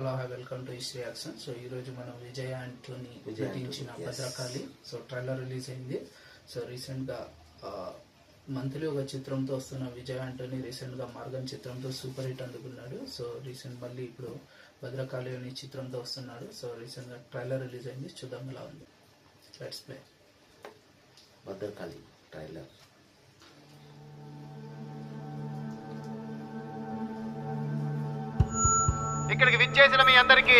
Hello welcome to history action. So ఈరోజు మనం విజయ్ ఆంటోనీ నటించిన భద్రకాళి ట్రైలర్ రిలీజ్ అయింది. సో రీసెంట్గా మంత్లీ ఒక చిత్రంతో వస్తున్న విజయ్ ఆంటోనీ రీసెంట్గా మార్గన్ చిత్రంతో సూపర్ హిట్ అందుకున్నాడు. సో మళ్ళీ ఇప్పుడు భద్రకాళి అనే చిత్రంతో వస్తున్నాడు. సో రీసెంట్గా ట్రైలర్ రిలీజ్ అయింది, చూద్దాం ఎలా ఉంది. Let's play Bhadrakali trailer. ఇక్కడికి విచ్చేసిన మీ అందరికీ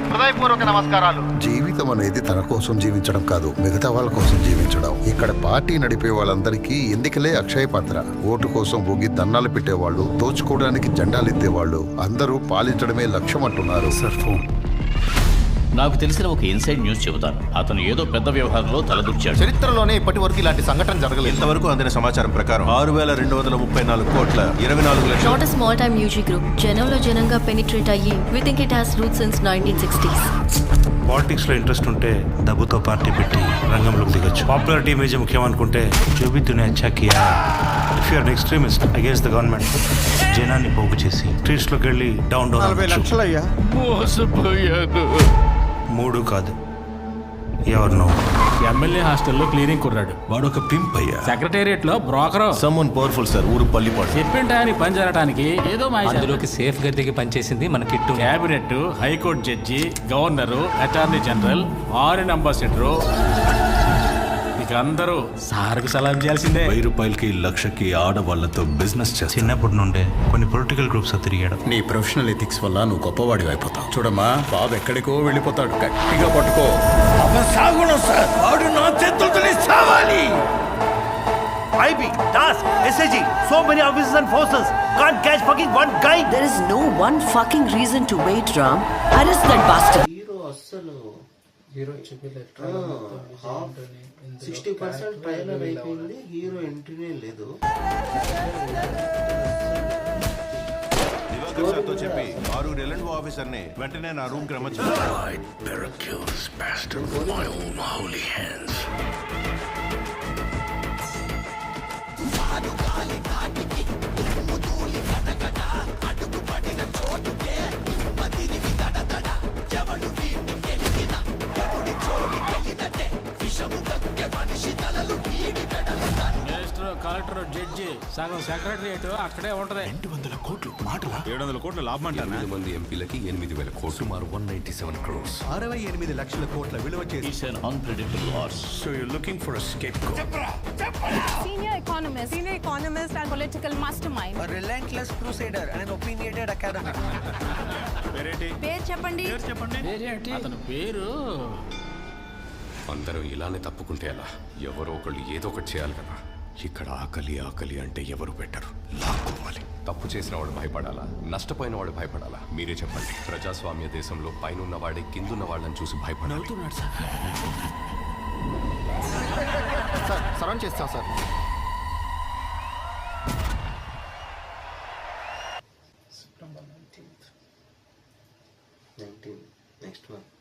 హృదయపూర్వక నమస్కారాలు. జీవితం అనేది తన కోసం జీవించడం కాదు, మిగతా వాళ్ళ కోసం జీవించడం. ఇక్కడ పార్టీ నడిపే వాళ్ళందరికీ ఎన్నికలే అక్షయ పాత్ర. ఓటు కోసం ఊగి దన్నాలు పెట్టేవాళ్ళు, దోచుకోవడానికి జెండాలు ఎత్తేవాళ్ళు అందరూ పాలించడమే లక్ష్యం అంటున్నారు. Sir phone. నాకు తెలిసిన ఒక ఇన్సైడ్ న్యూస్ చెబుతాను. అతను ఏదో పెద్ద వ్యవహారంలో తలదూర్చాడు. చరిత్రలోనే ఇప్పటి వరకు ఇలాంటి సంఘటన జరగలేదు. ఇంతవరకు అందిన సమాచారం ప్రకారం 6,234 కోట్ల 24 లక్షలు. Not a small time UG group. జనంలో జనంగా పెనిట్రేట్ అయ్యి we think it has roots since 1960s. Politics లో ఇంట్రెస్ట్ ఉంటే డబ్బుతో పార్టీ పెట్టి రంగంలోకి దిగొచ్చు. పాపులారిటీ ఇమేజ్ ముఖ్యం అనుకుంటే జోబి తునే అచ్చా కియా. If you are extremist against the government, జనాన్ని పోగు చేసి స్ట్రీట్స్ లోకి వెళ్ళి డౌన్ 40 లక్షలు అయ్యా. మోసపోయాను. 3 కాదు, ఎవరినో. ఎమ్మెల్యే హాస్టల్లో క్లీనింగ్ కుర్రాడు, వాడు ఒక పింప్ అయ్యా. సెక్రటేరియట్ లో బ్రోకర్. సమ్మన్ పవర్ఫుల్ సార్, ఊరు పల్లిపాడు. చెప్పింటా అని పని జరగడానికి ఏదో అందులోకి సేఫ్ గా దిగి పనిచేసింది మన Kittu. Cabinet, high court judge, governor, attorney general, foreign ambassador, ఇక అందరూ సార్కి సలాం చేయాల్సిందే. 1000 రూపాయలకి లక్షకి ఆడవాళ్లతో బిజినెస్ చేస్తా. చిన్నప్పటి నుండే కొన్ని పొలిటికల్ గ్రూప్స్ తిరిగాడు. నీ ప్రొఫెషనల్ ఎథిక్స్ వల్ల నువ్వు గొప్పవాడి అయిపోతావు. చూడమ్మా, బాబు ఎక్కడికో వెళ్ళిపోతాడు, గట్టిగా పట్టుకో. IB, DAS, SAG, so many officers and forces can't catch fucking one guy. There is no one fucking reason to wait, Ram. Arrest that bastard. Hero అస్సలు హీరో చూపించలేదు. 60% ట్రైలర్ అయిపోయింది, హీరో ఎంట్రీనే లేదు. దివాకర్ సార్తో చెప్పి 6 రెలెంట్ ఆఫీసర్ ని వెంటనే నా రూమ్ కి రమ్మచ్చు. మినిస్టర్, కలెక్టర్, జడ్జి, సగం సెక్రటరియట్ అక్కడే ఉంటది. 200 కోట్లు మాటలా? 700 కోట్ల లాభం అంటారా? 8 మంది ఎంపీలకి 8,000 కోట్లు, సుమారు 197 crores. 68 లక్షల కోట్ల విలువ చేసి. It's an unpredictable horse. So you looking for a scapegoat. Senior economist and political mastermind. A relentless crusader and an opinionated academic. పేరు చెప్పండి. అతని పేరు. అందరం ఇలానే తప్పుకుంటే ఎలా? ఎవరో ఒకళ్ళు ఏదో ఒకటి చేయాలి కదా. ఇక్కడ ఆకలి ఆకలి అంటే ఎవరు పెట్టరు, లాక్కోవాలి. తప్పు చేసిన వాడు భయపడాలా, నష్టపోయిన వాడు భయపడాలా? మీరే చెప్పండి. ప్రజాస్వామ్య దేశంలో పైనున్న వాడే కిందున్న వాళ్ళని చూసి భయపడాలి. సరౌండ్ చేస్తాం sir. September 19th. Next month.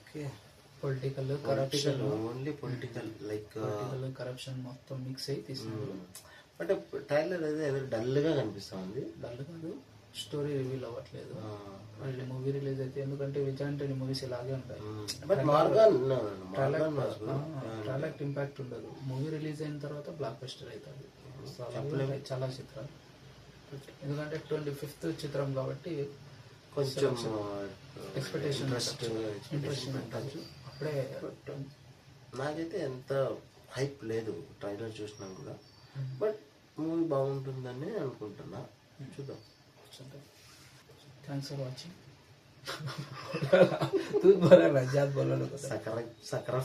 Okay. Political only political, like corruption మొత్తం మిక్స్ అయి తీసుకున్నారు. అంటే ట్రైలర్ అయితే ఏదో డల్ గా కనిపిస్తా ఉంది. డల్ కాదు, స్టోరీ రివీల్ అవ్వట్లేదు. మళ్ళీ మూవీ రిలీజ్ అయితే, ఎందుకంటే విజయ్ ఆంటోనీ మూవీస్ ఇలాగే ఉంటాయి. బట్ మార్గన్ ట్రైలర్ ఇంపాక్ట్ ఉండదు. మూవీ రిలీజ్ అయిన తర్వాత బ్లాక్ బస్టర్ అవుతుంది. చాలా చిత్రాలు, ఎందుకంటే 25th చిత్రం కాబట్టి కొంచెం ఎక్స్పెక్టేషన్ ఇంట్రెస్టింగ్ ఉంటుంది. అప్పుడే నాకైతే ఎంత హైప్ లేదు ట్రైలర్ చూసినా కూడా, బట్ మూవీ బాగుంటుందని అనుకుంటున్నా. చూద్దాం. Thanks for watching. तू बोला ना, जात बोला लोग. सकरा